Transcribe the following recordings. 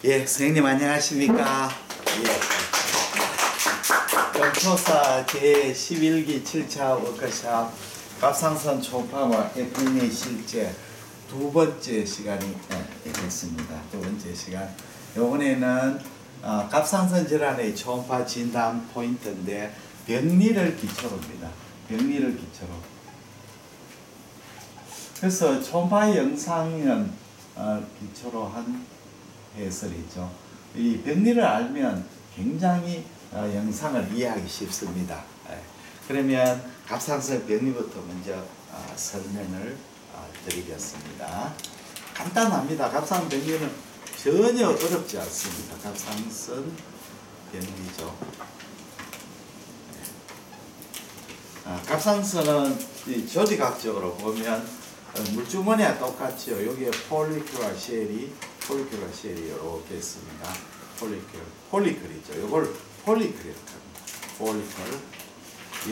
예, 선생님 안녕하십니까? 예. 연초사 제11기 7차 워크숍 갑상선 초음파와 FNA 실제 두 번째 시간이 됐습니다. 두 번째 시간. 이번에는 갑상선 질환의 초음파 진단 포인트인데 병리를 기초로입니다. 병리를 기초로. 그래서 초음파 영상은 기초로 한 해설이죠. 이 병리를 알면 굉장히 영상을 이해하기 쉽습니다. 그러면 갑상선 병리부터 먼저 설명을 드리겠습니다. 간단합니다. 갑상선 병리는 전혀 어렵지 않습니다. 갑상선 병리죠. 갑상선은 조직학적으로 보면 물주머니와 똑같죠. 여기에 폴리큘러 쉘이 이렇게 있습니다. 폴리클이죠. 이걸 폴리클이라고 합니다. 폴리클,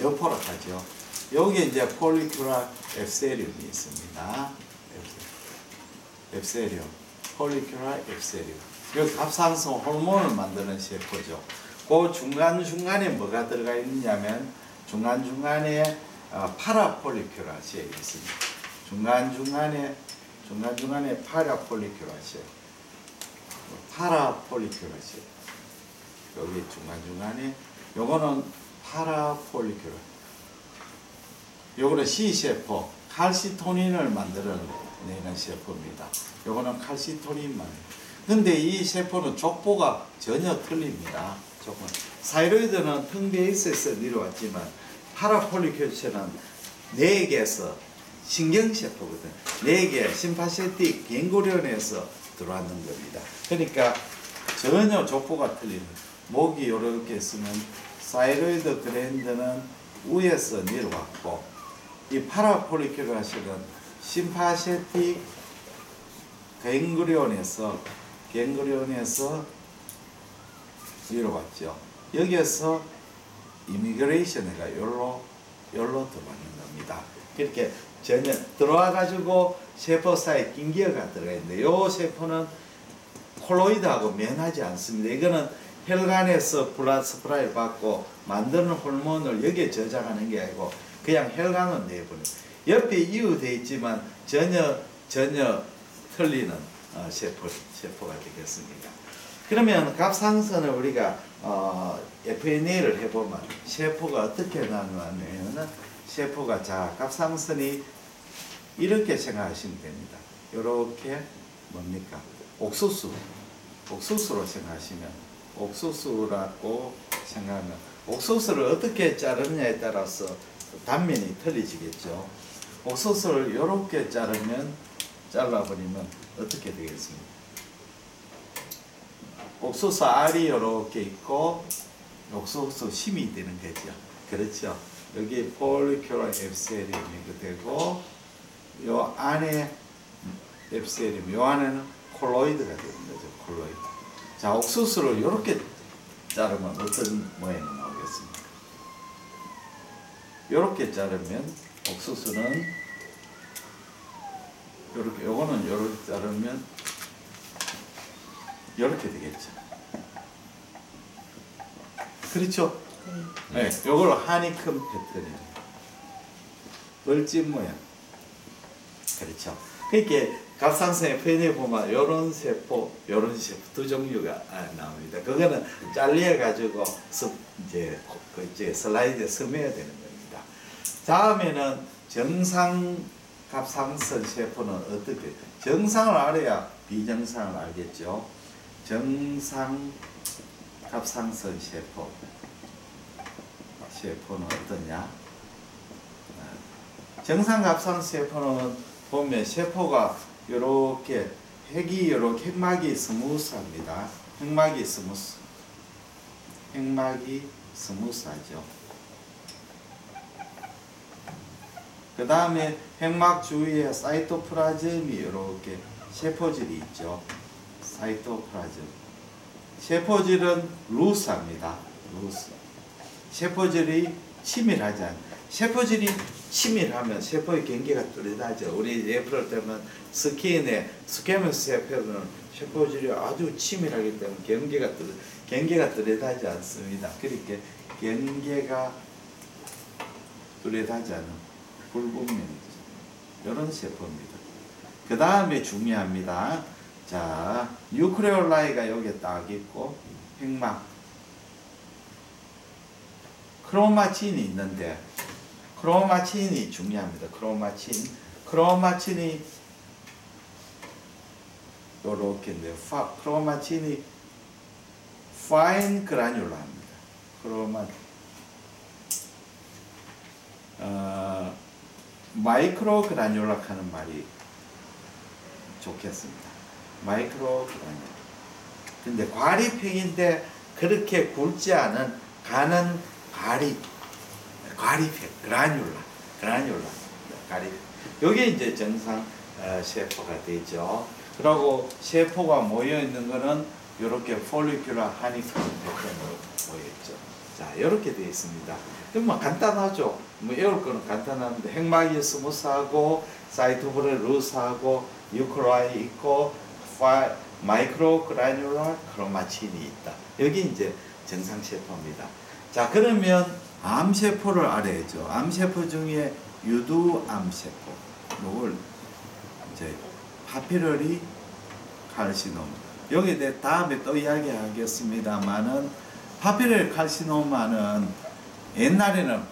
여포라고 하죠. 여기에 이제 폴리큘러 앱세리움이 있습니다. 앱세리움, 폴리큘러 앱세리움. 여기 갑상선 호르몬을 만드는 세포죠. 그 중간중간에 뭐가 들어가 있느냐면 중간중간에 파라폴리큘러 쉘이 있습니다. 중간중간에 파라폴리큘러 쉘. 파라폴리큘러 쉘. 여기 중간중간에 요거는 파라폴리큘러. 요거는 C세포, 칼시토닌을 만들어내는 세포입니다. 요거는 칼시토닌만. 근데 이 세포는 족보가 전혀 틀립니다. 사이로이드는 텅 비어 있어서 내려왔지만 파라폴리큘러 쉘은 뇌에서 신경세포거든. 뇌에 심파세틱 갱글리온에서 들어왔는 겁니다. 그러니까 전혀 족보가 틀립니다. 목이 이렇게 있으면 사이로이드 글랜드는 위에서 내려왔고 이 파라폴리큘러 쉘은 심파세틱 갱글리온에서 내려왔죠. 여기에서 이미그레이션가 여기로 들어왔는 겁니다. 이렇게 전혀 들어와가지고 세포 사이에 긴기어가 들어가 있는데 이 세포는 콜로이드하고 면하지 않습니다. 이거는 혈관에서 블러드 스프라이 받고 만드는 호르몬을 여기에 저장하는 게 아니고 그냥 혈관을 내보내요. 옆에 이유되어 있지만 전혀 틀리는 세포가 되겠습니다. 그러면 갑상선을 우리가 FNA를 해보면 세포가 어떻게 나누냐면 세포가 갑상선이 이렇게 생각하시면 됩니다. 이렇게 뭡니까? 옥수수로 생각하시면 옥수수라고 생각하면 옥수수를 어떻게 자르느냐에 따라서 단면이 틀리지겠죠. 옥수수를 이렇게 잘라버리면 어떻게 되겠습니까? 옥수수 알이 이렇게 있고 옥수수 심이 되는 거죠. 그렇죠. 여기 폴리큘러 앱세리움이 되고 요 안에 앱세리움, 요 안에는 콜로이드가 되는 거죠. 콜로이드. 자, 옥수수를 이렇게 자르면 어떤 모양이 나오겠습니까? 이렇게 자르면 옥수수는 이렇게, 요거는 이렇게 자르면 이렇게 되겠죠. 그렇죠? 네, 요걸 하니컴 패턴이에요. 벌집 모양. 그렇죠. 그러니까 갑상선 FNA 보면 요런 세포 두 종류가 나옵니다. 그거는 잘려 가지고 이제 슬라이드에 스며야 되는 겁니다. 다음에는 정상 갑상선 세포는 어떻게? 정상을 알아야 비정상을 알겠죠. 정상 갑상선 세포는 어떠냐? 정상 갑상선 세포는 보면 세포가 이렇게 핵막이 스무스합니다. 핵막이 스무스하죠. 그 다음에 핵막 주위에 사이토플라즘이 이렇게 세포질이 있죠. 사이토플라즘. 세포질은 루스합니다. 세포질이 치밀하지 않아요. 세포질이 치밀하면 세포의 경계가 뚜렷하죠. 우리 예를 들면 스킨의 스퀘머스 세포는 세포질이 아주 치밀하기 때문에 경계가 뚜렷하지 않습니다. 그렇게 경계가 뚜렷하지 않은 불분명이죠. 이런 세포입니다. 그 다음에 중요합니다. 자, 뉴클레올라이가 여기에 딱 있고 핵막 크로마틴이 있는데 크로마틴이 중요합니다. 크로마틴이 요렇게인데 크로마틴이 파인 그라뉴라입니다. 마이크로 그라뉴라 하는 말이 좋겠습니다. 마이크로 그라뉴라. 근데 과립핵인데 그렇게 굵지 않은 가는 과립핵 그라뉴라 과립. 여기 이제 정상 세포가 되죠. 그리고 세포가 모여 있는 거는 이렇게 폴리큘라 하니콤 패턴으로 모여 있죠. 자, 이렇게 되어 있습니다. 그럼 뭐 간단하죠. 뭐 외울 거는 간단한데 핵막이 스무스하고 사이토플레 루스하고 뉴클라이 있고 마이크로 그라뉴라 크로마틴이 있다. 여기 이제 정상 세포입니다. 자, 그러면 암세포를 알아야죠. 암세포 중에 유두암세포, 요걸 이제 파피러리 칼시노마. 여기에 대해 다음에 또 이야기하겠습니다만은 파피러리 칼시노마는 옛날에는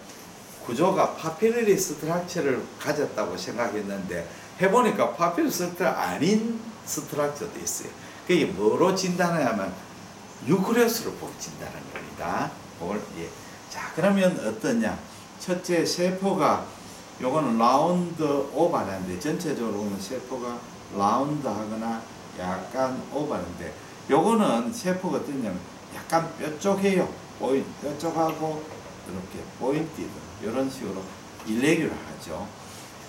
구조가 파피러리 스트럭처를 가졌다고 생각했는데 해보니까 파피러리 스트럭처 아닌 스트럭처도 있어요. 그게 뭐로 진단하냐면 뉴클레우스로 보고 진단하는 겁니다. 예. 자, 그러면 어떠냐? 첫째, 세포가 요거는 라운드 오발한데 전체적으로 보면 세포가 라운드 하거나 약간 오발인데 요거는 세포가 어떠냐면 약간 뾰족해요. 뾰족하고 이렇게 포인티드 이런 식으로 일레귤러 하죠.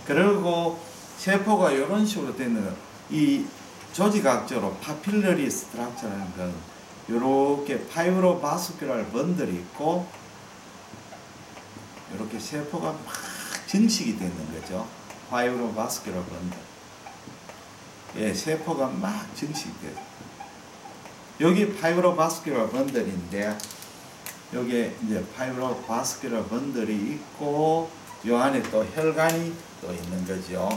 그리고 세포가 이런 식으로 되는 이 조직학적으로 파필러리 스트럭처라는 건 이렇게 파이브로바스큘라 번들이 있고 이렇게 세포가 막 증식이 되는 거죠. 파이브로바스큘라 번들. 예, 세포가 막 증식이 돼요. 여기 파이브로바스큘라 번들인데 여기에 이제 파이브로바스큘라 번들이 있고 요 안에 또 혈관이 또 있는 거죠.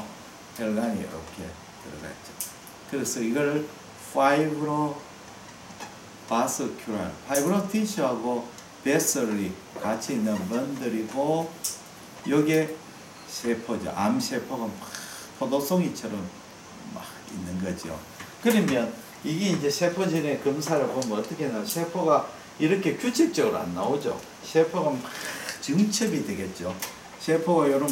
혈관이 이렇게 들어가 있죠. 그래서 이걸 파이브로 티슈하고 베슬이 같이 있는 번들이고 여기에 세포죠. 암세포가 막 포도송이처럼 막 있는 거죠. 그러면 이게 이제 세포진의 검사를 보면 어떻게 나와요? 세포가 이렇게 규칙적으로 안 나오죠. 세포가 막 증첩이 되겠죠. 세포가 이런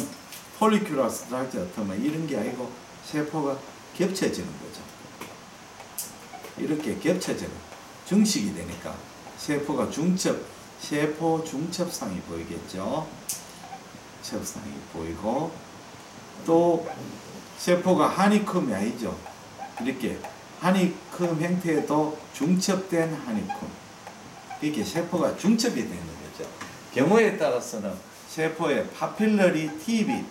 폴리큘라 스트럭처 같으면 이런 게 아니고 세포가 겹쳐지는 거죠. 이렇게 겹쳐지는 증식이 되니까 세포가 세포 중첩상이 보이겠죠. 첩상이 보이고 또 세포가 하니콤이 아니죠. 이렇게 하니콤 형태에도 중첩된 하니콤. 이게 세포가 중첩이 되는 거죠. 경우에 따라서는 세포의 파필러리 팁이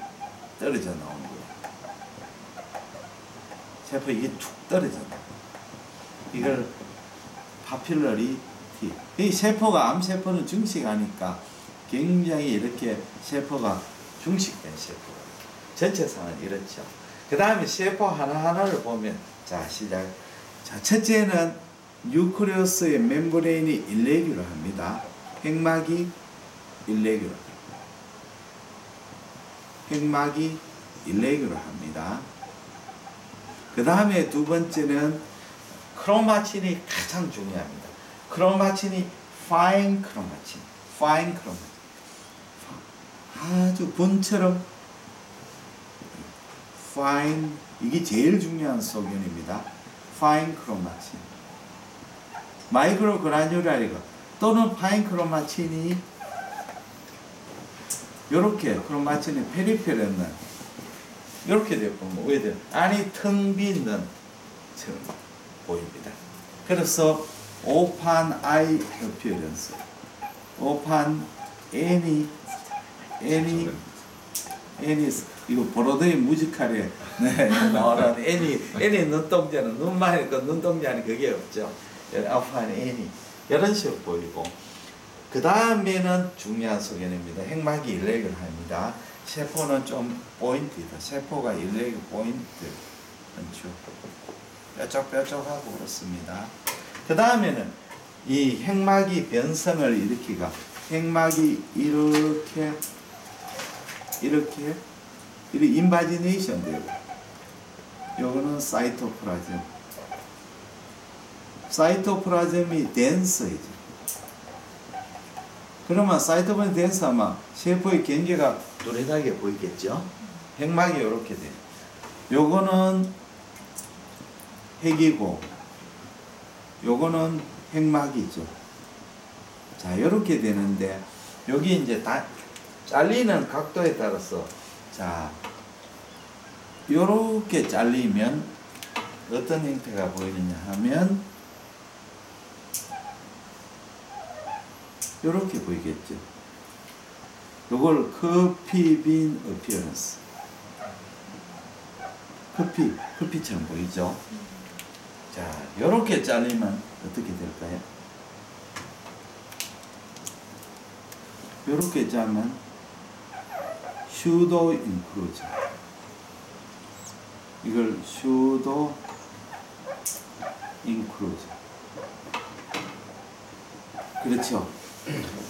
떨어져 나오는 거예요. 세포 이게 툭 떨어져 나와요. 이걸 파필러리 팁. 이 세포가 암세포는 증식하니까 굉장히 이렇게 세포가 중식된 세포가 전체상은 이렇죠. 그 다음에 세포 하나하나를 보면 자 시작. 자 첫째는 뉴클레우스의 멤브레인이 일레귤러 합니다. 핵막이 일레귤러. 핵막이 일레귤러 합니다. 그 다음에 두 번째는 크로마틴이 가장 중요합니다. 크로마틴이 파인 크로마틴. 아주 분처럼 파인, 이게 제일 중요한 소견입니다. 파인 크로마틴. 마이크로 그라뉴라리가 또는 파인 크로마틴이 요렇게 크로마틴의 페리페럴은 이렇게 되어 보면 오히려 안이 텅 빈 것처럼 보입니다. 그래서 오판 아이 어피어런스, 오판 애니 애니 이거 보로데이 뮤지컬에 네, 나오는 애니 눈동자는 눈만 있고 눈동자는 그게 없죠. 알파는 애니 이런 식으로 보이고 그 다음에는 중요한 소견입니다. 핵막이 일렉을합니다. 세포는 좀 포인트이다. 세포가 일렉 포인트 연출 뾰족뾰족하고 그렇습니다. 그 다음에는 이 핵막이 변성을 일으키가 핵막이 이렇게 인바지네이션 되고 요거는 사이토플라즘이 덴서이죠. 그러면 사이토플라즘 덴서하면 세포의 경계가 뚜렷하게 보이겠죠. 핵막이 이렇게 돼요. 요거는 핵이고 요거는 핵막이죠. 자, 이렇게 되는데 여기 이제 다 잘리는 각도에 따라서 자, 요렇게 잘리면 어떤 형태가 보이느냐 하면 요렇게 보이겠죠. 요걸 커피빈 어피어런스. 커피처럼 보이죠. 자, 요렇게 잘리면 어떻게 될까요? 요렇게 자면 슈도 인크루전. 이걸 슈도 인크루전. 그렇죠.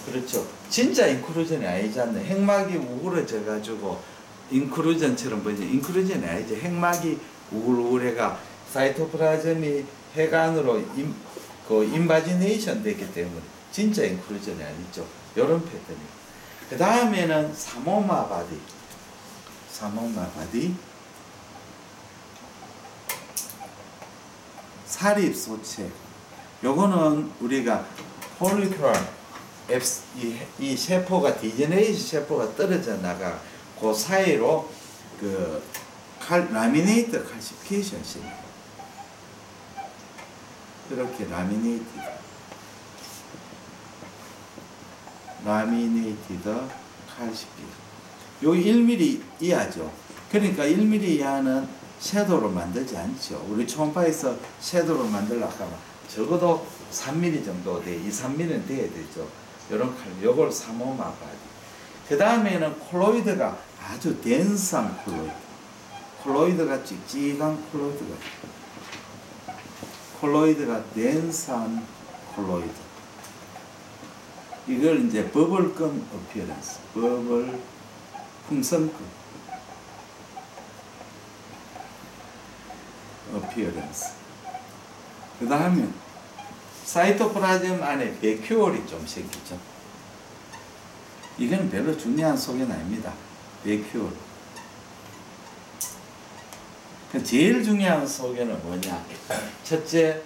그렇죠. 진짜 인크루전이 아니지 않나. 핵막이 우울해져 가지고 인크루전처럼 보이죠. 인크루전이 아니죠. 핵막이 우글우글해가 사이토플라즘이 핵안으로 인바지네이션 됐기 때문에 진짜 인크루전이 아니죠. 이런 패턴이에요. 그 다음에는 사모마 바디. 사립 소체. 요거는 우리가 폴리큘러 이 세포가 디제네이션 세포가 떨어져 나가 그 사이로 그 라미네이트 칼시피케이션 됩니다. 이렇게 라미네이티드 칼시피케이션. 요 1mm 이하죠. 그러니까 1mm 이하는 섀도우를 만들지 않죠. 우리 초음파에서 섀도우를 만들려고 하면 적어도 3mm 정도 돼. 2, 3mm는 돼야 되죠. 요런 칼, 요걸 사모마 바디. 그 다음에는 콜로이드가 아주 덴스한 콜로이드가 찍찍한 콜로이드가 덴스한 콜로이드. 이걸 이제 버블금 어피어런스, 풍선금 어피어런스. 그 다음에 사이토플라즘 안에 베큐올이 좀 생기죠. 이건 별로 중요한 소견 아닙니다. 베큐올. 제일 중요한 소견은 뭐냐? 첫째,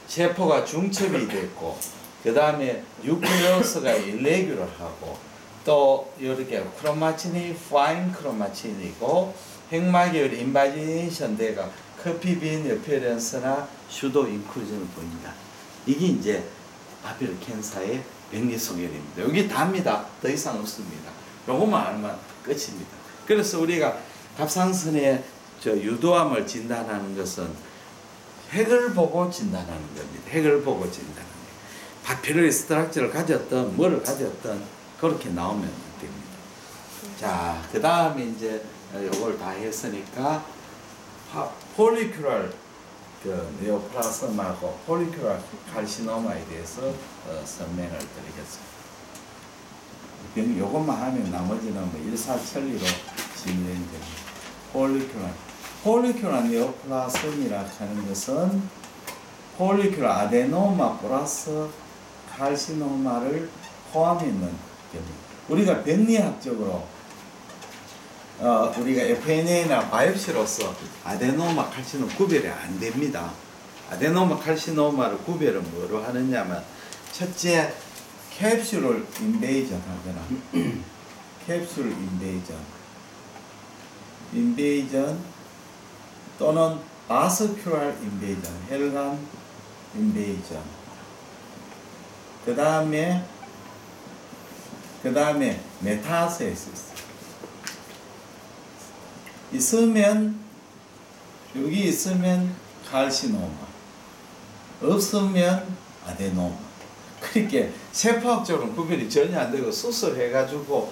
세포가 중첩이 됐고, 그 다음에 뉴클레우스가 일레귤러하고, 또 이렇게 크로마틴이 파인 크로마틴이고, 핵막이 인바지네이션 돼가 커피빈 어피어런스나 슈도 인크루전을 보입니다. 이게 이제 바피러 캔사의 병리 소견입니다. 여기 답니다. 더 이상 없습니다. 요것만 알면 끝입니다. 그래서 우리가 갑상선의 유도암을 진단하는 것은 핵을 보고 진단하는 겁니다. 핵을 보고 진단하는 거예요. 바피러리 스트럭처를 가졌던 뭐를 가졌던 그렇게 나오면 됩니다. 자, 그 다음에 이제 요걸 다 했으니까 폴리큘러 네오플라스마하고 폴리큘러 칼시노마에 대해서 설명을 드리겠습니다. 요것만 하면 나머지는 뭐 일사천리로 진행됩니다. 폴리큘러 네오플라스미라 하는 것은 폴리큘러 아데노마 플러스 칼시노마를 포함해 있는 겁니다. 우리가 병리학적으로 우리가 FNA나 바이옵시로서 아데노마 칼시노마 구별이 안 됩니다. 아데노마 칼시노마를 구별을 뭐로 하느냐면 첫째 캡슐을 인베이전 하거나 캡슐 인베이전 또는 바스큘랄 인베이전 혈관 인베이전 그 다음에 메타세시스 있으면 여기 있으면 칼시노마, 없으면 아데노마. 그렇게 세포학적으로는 구별이 전혀 안 되고 수술해가지고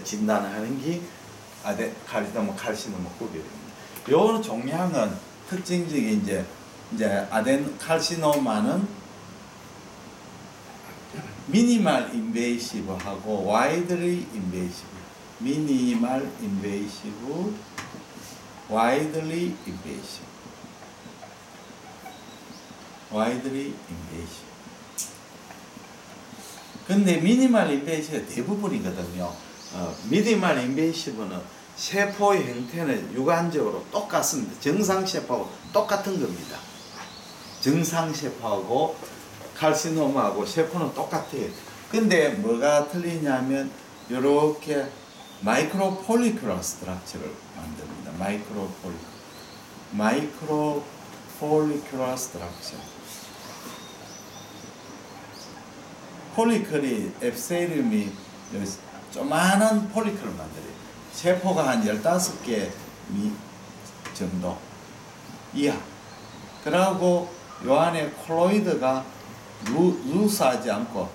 진단하는 게 칼시노마 구별입니다. 요 종양은 특징적인 이제 칼시노마는 미니멀 인베이시브하고 와이드리 인베이시브, 미니멀 인베이시브, 와이드리 인베이시브, 와이드리 인베이시브. 근데 미니멀 인베이시브가 대부분이거든요. 미니멀 인베이시브는 세포의 형태는 육안적으로 똑같습니다. 정상 세포하고 똑같은 겁니다. 정상 세포하고 칼시노마하고 세포는 똑같아요. 근데 뭐가 틀리냐면 이렇게 마이크로 폴리큘러 스트럭처를 만듭니다. 마이크로 폴리큘러 스트럭처. 폴리클이 앱세리움이 조그마한 폴리클을 만들어요. 세포가 한 15개 정도 이하. 그러고 요 안에 콜로이드가 루스하지 않고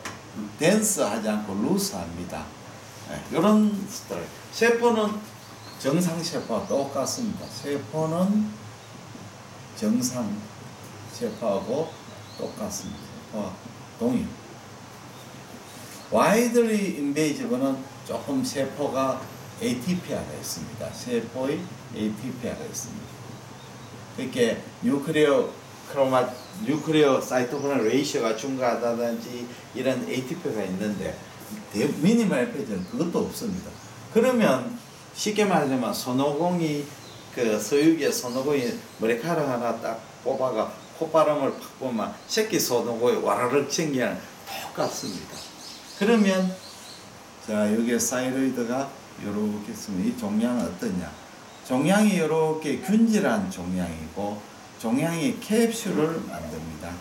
덴스하지 않고 루스합니다. 이런 스타일. 세포는 정상 세포와 똑같습니다. 세포는 정상 세포하고 똑같습니다. 세포와 동일. 와이드리 인베이지브는 조금 세포가 ATP화가 있습니다. 세포의 ATP화가 있습니다. 그렇게 뉴클리어 사이토크로마 레이셔가 증가하다든지 이런 ATP가 있는데 미니멀 페이지는 그것도 없습니다. 그러면 쉽게 말하면 손오공이 그 서유기에 손오공이 머리카락 하나 딱 뽑아가 콧바람을 팍 보면 새끼 손오공이 와라락 챙기는 똑같습니다. 그러면 자 여기에 사이로이드가 이렇게 있으면 이 종양은 어떠냐? 종양이 이렇게 균질한 종양이고 종양이 캡슐을 만듭니다.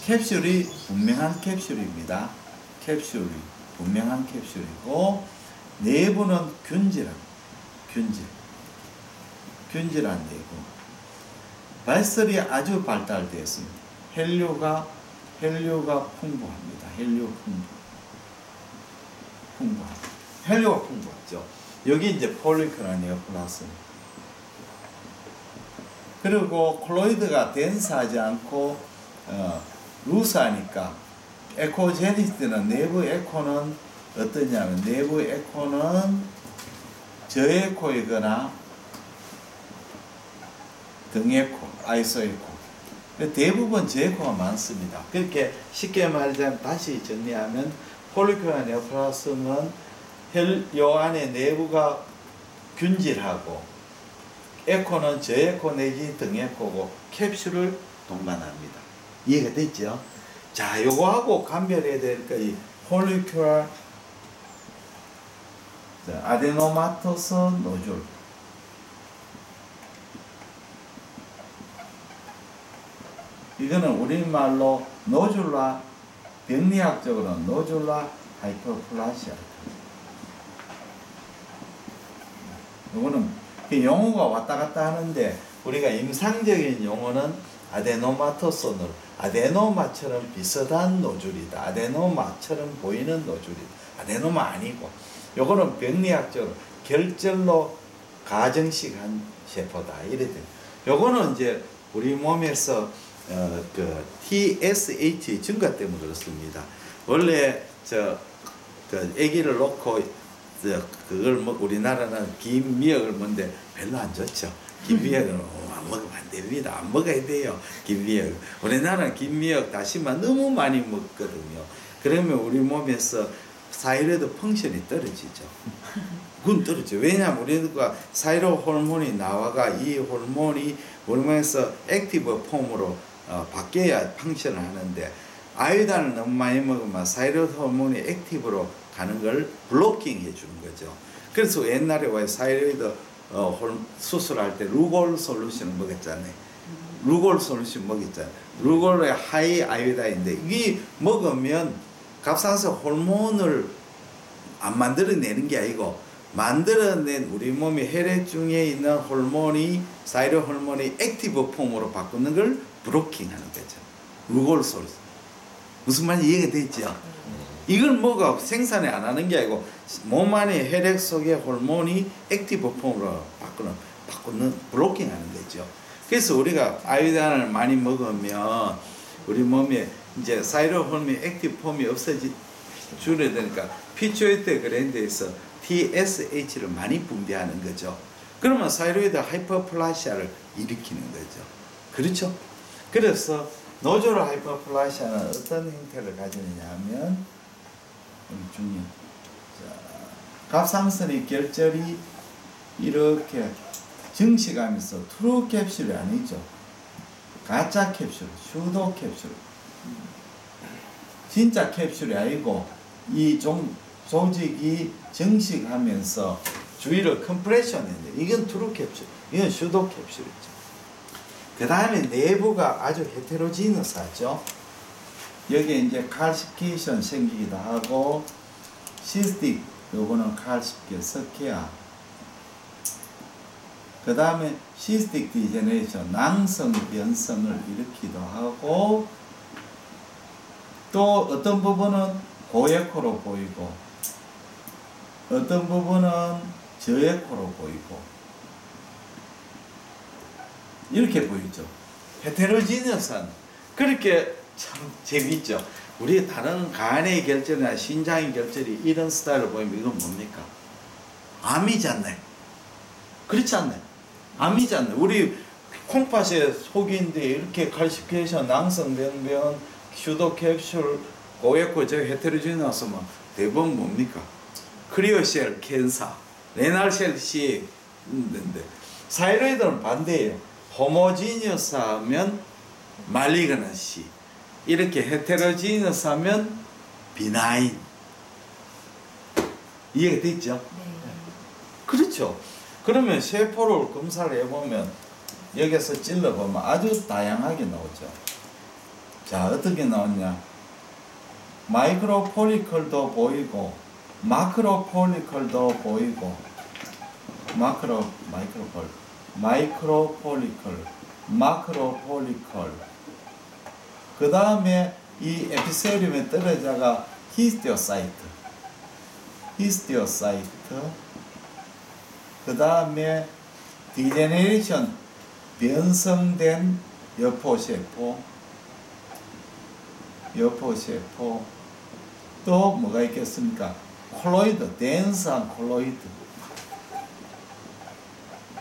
캡슐이 분명한 캡슐입니다. 캡슐이 분명한 캡슐이고 내부는 균질한 내부. 발설이 아주 발달되어 있습니다. 헬류가 풍부합니다. 헬류가 풍부하죠. 여기 이제 폴리클라 네오플라스. 그리고 콜로이드가 덴스하지 않고 루스하니까 에코제니스는 내부 에코는 어떠냐면 내부 에코는 저에코이거나 등에코, 아이소에코. 대부분 저에코가 많습니다. 그렇게 쉽게 말하자면 다시 정리하면 폴리클라 네오플라스는 요 안에 내부가 균질하고 에코는 저에코 내지 등에코고 캡슐을 동반합니다. 이해가 됐죠? 자, 요거하고 감별해야 될 거 이 폴리큘러 아데노마토스 노즐. 이거는 우리말로 노줄라, 병리학적으로는 노줄라 하이퍼플라시아. 이거는 용어가 왔다 갔다 하는데 우리가 임상적인 용어는 아데노마토스 노즐, 아데노마처럼 비슷한 노즐이다. 아데노마처럼 보이는 노즐이다. 아데노마 아니고 요거는 병리학적으로 결절로 가정식한 세포다. 이래 돼. 요거는 이제 우리 몸에서 그 TSH 증가 때문에 그렇습니다. 원래 아기를 놓고 그걸 우리나라는 김미역을 먹는데 별로 안 좋죠. 김미역은 안 먹으면 안 됩니다. 안 먹어야 돼요. 김미역. 우리나라는 김미역 다시마 너무 많이 먹거든요. 그러면 우리 몸에서 사이로이드 펑션이 떨어지죠. 그건 떨어지죠. 왜냐하면 우리가 사이로 호르몬이 나와가 이 호르몬이 우리 몸에서 액티브 폼으로 바뀌어야 펑션을 하는데 아이오딘을 너무 많이 먹으면 사이로이드 호르몬이 액티브로 가는 걸 블로킹 해주는 거죠. 그래서 옛날에 왜 사이로이드 수술할 때 루골 솔루션을 먹었잖아요. 루골 솔루션 먹었잖아요. 루골의 하이 아이오딘인데 이게 먹으면 갑상선 호르몬을 안 만들어내는 게 아니고 만들어낸 우리 몸의 혈액 중에 있는 호르몬이 사이로 호르몬이 액티브 폼으로 바꾸는 걸 브로킹하는 거죠. 루골솔. 무슨 말인지 이해가 됐죠? 이걸 뭐가 생산을 안 하는 게 아니고 몸 안에 혈액 속의 호르몬이 액티브 폼으로 바꾸는 브로킹하는 거죠. 그래서 우리가 아요딘을 많이 먹으면 우리 몸에 이제 사이로 호르몬 액티브 폼이 줄어야 되니까 피투이트 글랜드에서 TSH를 많이 분비하는 거죠. 그러면 사이로이드 하이퍼플라시아를 일으키는 거죠. 그렇죠? 그래서 노조로 하이퍼플라시아는 어떤 형태를 가지느냐 하면 중요. 갑상선의 결절이 이렇게 증식하면서 트루 캡슐이 아니죠. 가짜 캡슐, 슈도 캡슐. 진짜 캡슐이 아니고 이 조직이 증식하면서 주위를 컴프레션 했는데 이건 트루 캡슐, 이건 슈도 캡슐이죠. 그 다음에 내부가 아주 헤테로지너스하죠. 여기에 이제 칼시피케이션 생기기도 하고 시스틱, 요거는 칼시피케 석회화. 그 다음에 시스틱 디제네레이션, 낭성 변성을 일으키기도 하고 또 어떤 부분은 고에코로 보이고 어떤 부분은 저에코로 보이고 이렇게 보이죠. 헤테로지너스한. 그렇게 참 재밌죠. 우리 다른 간의 결절이나 신장의 결절이 이런 스타일로 보이면 이건 뭡니까? 암이지 않나요? 그렇지 않나요? 암이지 않나요? 우리 콩팥에 속인데 이렇게 칼시피케이션, 낭성변변, 슈도 캡슐, 고에코 저 헤테로지너스면 대부분 뭡니까? 크리오셀 캔서, 레날셀 씨 있는데 사이로이드는 반대예요. 호모지니어스 하면 말리그넌시, 이렇게 헤테로지니어스 하면 비나인. 이해가 됐죠? 네. 그렇죠. 그러면 세포를 검사를 해보면 여기서 찔러보면 아주 다양하게 나오죠. 자, 어떻게 나오냐? 마이크로 폴리클도 보이고 마크로 폴리클도 보이고 마크로 폴리클, 마크로 폴리클. 그 다음에 이 에피셀리움의 떨어져가 히스티오사이트. 그 다음에 디제네레이션, 변성된 여포세포. 또 뭐가 있겠습니까? 콜로이드, 덴스한 콜로이드.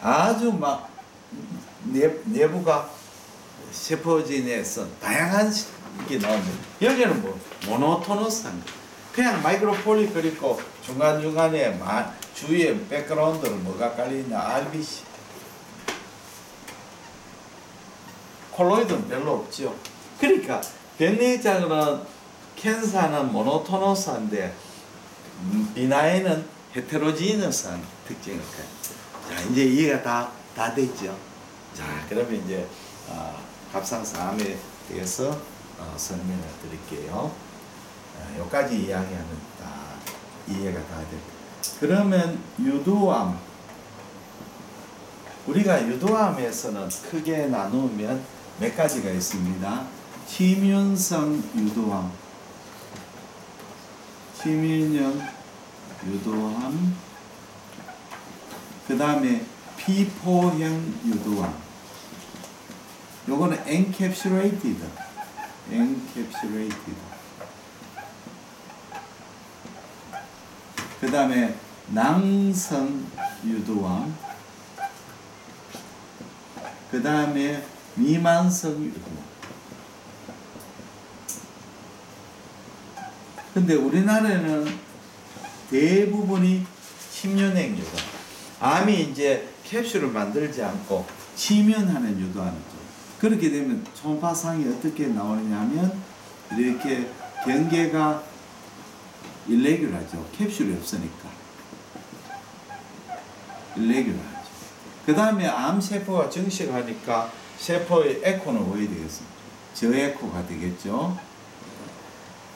아주 막 내부가 세포진에서 다양한 게 나오는데 여기는 뭐 모노토너스한 거. 그냥 마이크로폴리클 있고 중간중간에 주위에 백그라운드로 뭐가 깔려있냐? RBC. 콜로이드는 별로 없죠. 그러니까 변내장은 캔서는 모노토너스한데 비나인은 헤테로지너스한 특징을 가지고. 자, 이제 이해가 다 됐죠. 자, 그러면 이제 갑상선암에 대해서 설명을 드릴게요. 여기까지 이야기하면 다 이해가 다 됩니다. 그러면 유두암, 우리가 유두암에서는 크게 나누면 몇 가지가 있습니다. 치민성 유두암, 치민형 유두암, 그 다음에 피포형 유두암. 요거는 encapsulated. 그 다음에 낭성 유두암. 그 다음에 미만성 유두암. 근데 우리나라에는 대부분이 침륜형 유두암. 암이 이제 캡슐을 만들지 않고 치면하는 유두암이죠. 그렇게 되면 초음파상이 어떻게 나오느냐 하면 이렇게 경계가 일레귤하죠. 캡슐이 없으니까 일레귤하죠. 그 다음에 암세포가 증식하니까 세포의 에코는 뭐가 되겠습니까? 저에코가 되겠죠.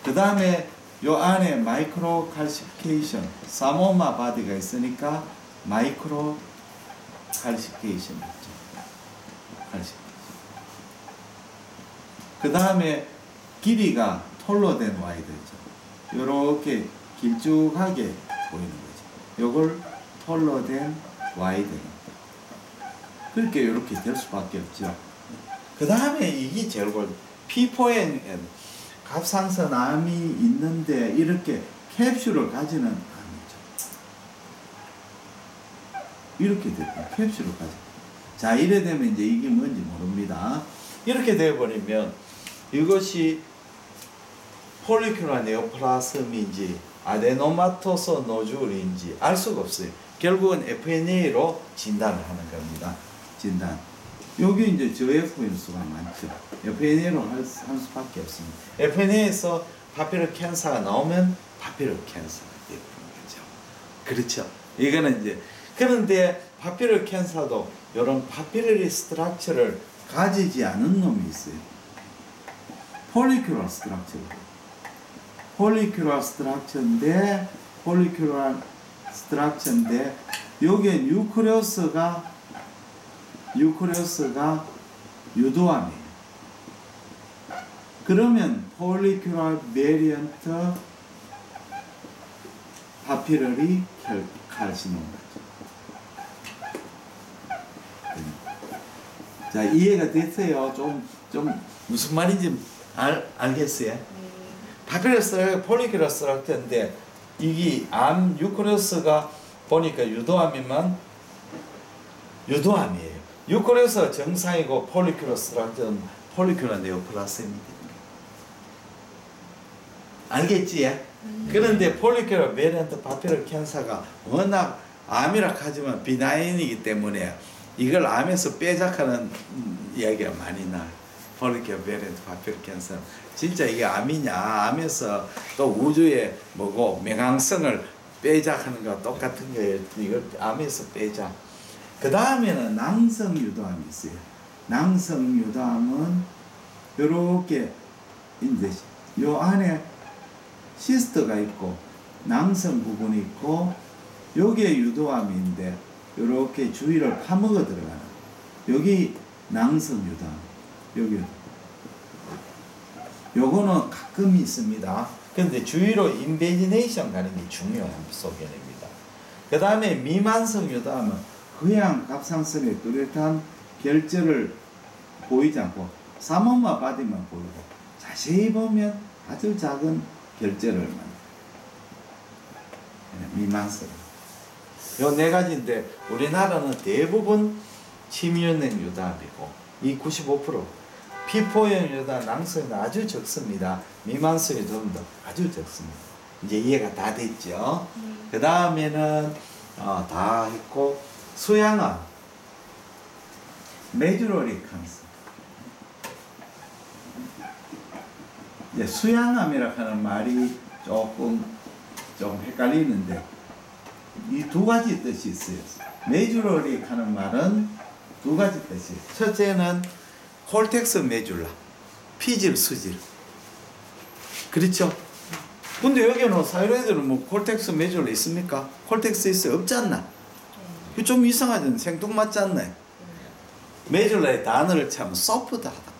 그 다음에 요 안에 마이크로 칼시피케이션, 사모마 바디가 있으니까 마이크로 칼시피케이션 있죠. 칼시피케이션. 그 다음에 길이가 톨로 된 와이드죠. 요렇게 길쭉하게 보이는 거죠. 요걸 톨로 된 와이드. 그렇게 요렇게 될 수밖에 없죠. 그 다음에 이게 제일 골 P4N 갑상선암이 있는데 이렇게 캡슐을 가지는 암이죠. 이렇게 됐다. 캡슐을 가지. 자, 이래 되면 이제 이게 뭔지 모릅니다. 이렇게 되어버리면 이것이 폴리큘라 네오플라스미인지 아데노마토스 노듈인지 알 수가 없어요. 결국은 FNA로 진단을 하는 겁니다. 진단. 여기 이제 저F일 수가 많죠. FNA로 할 수밖에 없습니다. FNA에서 파피럴 캔서가 나오면 파피럴 캔서가 되는 거죠. 그렇죠. 이거는 이제 그런데 파피럴 캔서도 이런 파피러리 스트럭처를 가지지 않은 놈이 있어요. 폴리큘라 스트럭처. 폴리큘라 스트럭처인데 여기에 뉴클레우스가 유도암이에요. 그러면 폴리큘라 베리언트 파피러리 칼시노마죠. 자, 이해가 됐어요? 좀 무슨 말인지 알겠어요? 파피러스 폴리큘라 스트럭처인데 이게 암 유클레우스가 보니까 유도암이면 유도암이에요. 유클레우스가 정상이고 폴리큘라 스트럭처는 폴리큘라 네오플라스입니다. 알겠지? 그런데 폴리큘라 베리언트 파피럴 캔서가 워낙 암이라 하지만 비나인이기 때문에 이걸 암에서 빼자하는 이야기가 많이 나요. 폴리큘라 베리언트 파피럴 캔서. 진짜 이게 암이냐? 암에서 또 우주에 뭐고 명항성을 빼자하는 거와 똑같은 거예요. 이걸 암에서 빼자. 그 다음에는 낭성 유도암이 있어요. 낭성 유도암은 요렇게 이제 요 안에 시스트가 있고 낭성 부분이 있고 여기에 유도암인데 요렇게 주위를 파먹어 들어가는 여기 낭성 유도암. 여기 요거는 가끔 있습니다. 근데 주위로 인베지네이션 가는 게 중요한 소견입니다. 그 다음에 미만성 유도암은 그냥 갑상선에 뚜렷한 결절을 보이지 않고 사모마 바디만 보이고 자세히 보면 아주 작은 결절을 만들어요. 미만성. 요 네 가지인데 우리나라는 대부분 치미연행 유답이고 이 95% 피포연 유답 낭성은 아주 적습니다. 미만성 유답도 아주 적습니다. 이제 이해가 다 됐죠? 그 다음에는 다 했고 수양암, 메주러리 칸서. 수양암이라 하는 말이 조금 헷갈리는데 이 두 가지 뜻이 있어요. 메주러리 하는 말은 두 가지 뜻이에요. 첫째는 콜텍스 메줄라, 피질, 수질. 그렇죠? 근데 여기는 사이로이드는 뭐 콜텍스 메줄라 있습니까? 콜텍스 있어요? 없지 않나? 좀 이상하잖아요. 생뚱맞지 않나요? 메줄라의 단어를 참 소프트하다.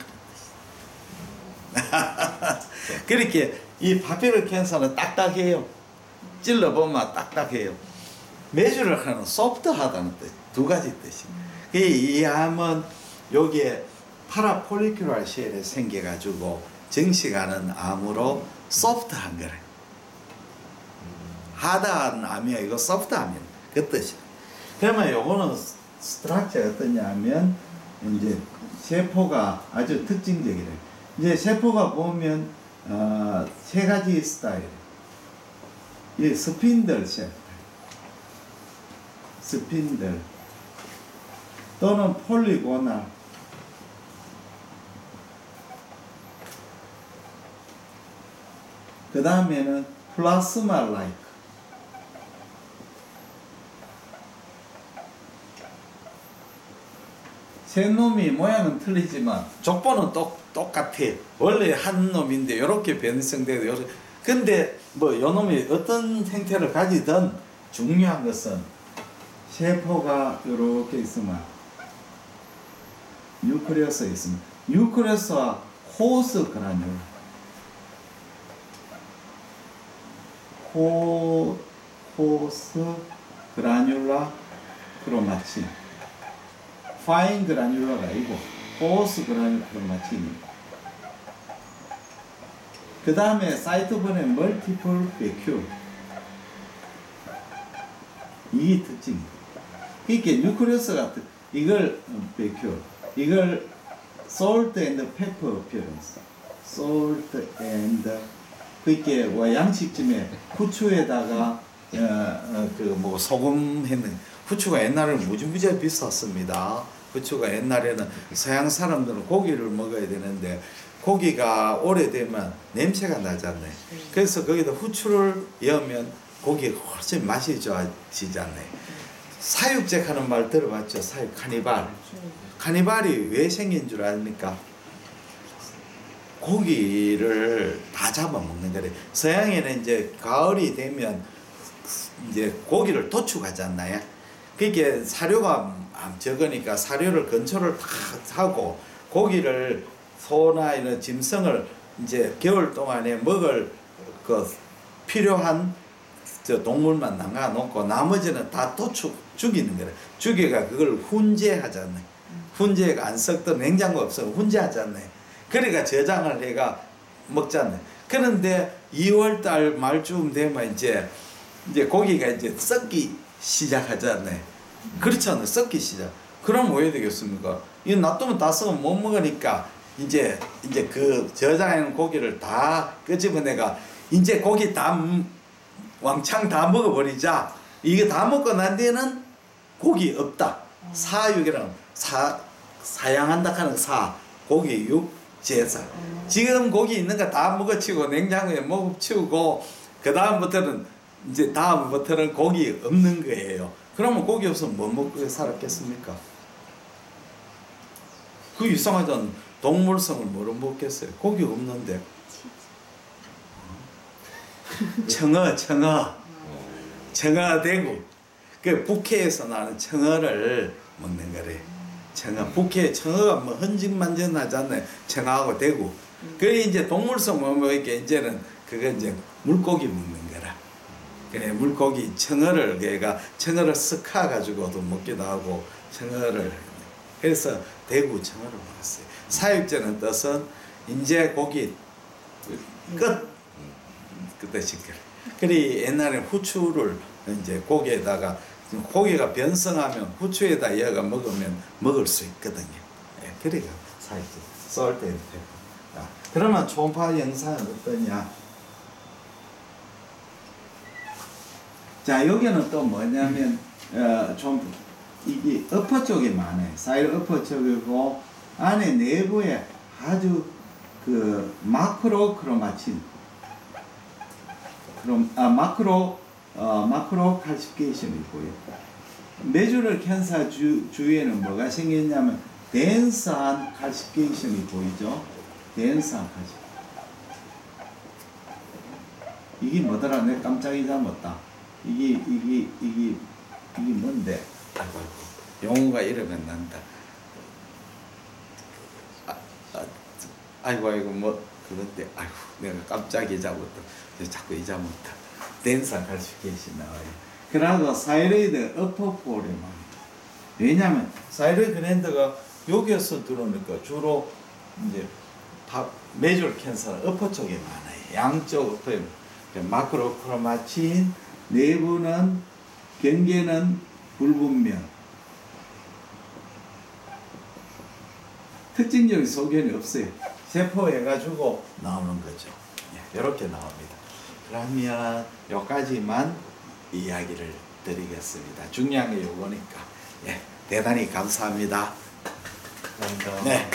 그렇게 이 파피럴 캔서는 딱딱해요. 찔러보면 딱딱해요. 메줄라는 소프트하다는 뜻. 두 가지 뜻입니다. 이 암은 여기에 파라폴리큘라 쉘에 생겨가지고 정식하는 암으로 소프트한 거래. 하드한 암이 아니고 소프트하면 그 뜻이에요. 그러면 요거는 스트럭처가 어떠냐면 이제 세포가 아주 특징적이래. 이제 세포가 보면 세 가지 스타일. 이 스핀들 쉐프, 스핀들 또는 폴리고날, 그 다음에는 플라스마 라이크. 세 놈이 모양은 틀리지만 족보는 똑같아. 원래 한 놈인데 이렇게 변성되고 근데 뭐 요놈이 어떤 형태를 가지든 중요한 것은 세포가 이렇게 있으면 뉴클리어스가 있으면 뉴클리어스와 호스 그라뇰 호스 그라뇰라 크로마틴 파인 그라뇰라가 아니고 호스 그라뇰 크로마틴입니다. 그 다음에 사이토본의 멀티플 베큐 이 특징입니다. 이게 뉴클리어스 같은 이걸 베큐 이걸 salt and pepper appearance salt and 그게 뭐 양식점에 후추에다가 그 뭐 소금 했는 후추가 옛날에는 무지무지 비쌌습니다. 후추가 옛날에는 서양 사람들은 고기를 먹어야 되는데 고기가 오래되면 냄새가 나잖아요. 그래서 거기다 후추를 넣으면 고기가 훨씬 맛이 좋아지잖아요. 사육제 하는 말 들어봤죠? 사육 카니발. 카니발이 왜 생긴 줄 아십니까? 고기를 다 잡아먹는 거래. 서양에는 이제 가을이 되면 이제 고기를 도축하잖아요. 그게 사료가 적으니까 사료를 건초를 다 하고 고기를 소나 이런 짐승을 이제 겨울 동안에 먹을 그 필요한 저 동물만 남가 놓고 나머지는 다 도축 죽이는 거래. 죽여가 그걸 훈제하잖아요. 훈제가 안 썩던 냉장고 없으면 훈제하잖아요. 그러니까 저장을 해가 먹잖아요. 그런데 2월달 말쯤 되면 이제 고기가 이제 썩기 시작하잖아요. 그렇잖아요. 썩기 시작. 그럼 뭐 해야 되겠습니까? 이 놔두면 다 썩으면 못 먹으니까 이제 그 저장해놓은 고기를 다 끄집어내가 이제 고기 다 왕창 다 먹어버리자. 이게 다 먹고 난 뒤에는 고기 없다. 사육이랑 사양한다 하는 고기 육 제사. 지금 고기 있는 거 다 먹어치우고 냉장고에 먹어치우고 그 다음부터는 고기 없는 거예요. 그러면 고기 없으면 뭐 먹고 살았겠습니까? 그 이상하잖아. 동물성을 뭐로 먹겠어요? 고기 없는데. 청어대구. 그 북해에서 나는 청어를 먹는 거래. 북해 청어가 뭐 헌집만전하잖아요. 청어하고 대구. 그래 이제 동물성 뭐 이렇게 이제는 그거 이제 물고기 먹는 거라. 그래 물고기 청어를 청어를 쓱하 가지고도 먹기도 하고 청어를 그래서 대구 청어를 먹었어요. 사육제는 뜻은 이제 고기 끝 뜻인 거래. 그래 옛날에 후추를 이제 고기에다가 고기가 변성하면 후추에다 이어가 먹으면 먹을 수 있거든요. 예, 그래가 사육제 썰 때. 그러면 초음파 영상은 어떠냐? 자 여기는 또 뭐냐면 좀 이게 어퍼 쪽이 많아요. 사이드 어퍼 쪽이고 안에 내부에 아주 그 마크로 크로마틴 마크로 칼시피케이션이 있고요. 메주럴 캔서 주위에는 뭐가 생겼냐면 덴스한 칼시피케이션이 보이죠? 덴스한 칼시피케이션. 이게 뭐더라? 내가 깜짝 잊어먹었다. 이게 뭔데? 용어가 이러면 난다. 아이고 뭐 그런데 아이고 내가 깜짝 잊어먹었다. 자꾸 잊어먹었다. 덴스한 칼시피케이션 나와요. 그러고 사이로이드 어퍼포레만. 왜냐면 사이로이드 글랜드가 여기에서 들어오니까 주로 이제 메이저 캔서는 어퍼 쪽에 많아요. 양쪽 어퍼에 마크로크로마틴 내부는 경계는 불분명. 특징적인 소견이 없어요. 세포해가지고 나오는 거죠. 이렇게 나옵니다. 그러면 여기까지만 이야기를 드리겠습니다. 중요한 게 요거니까. 대단히 감사합니다. 감사합니다. 네.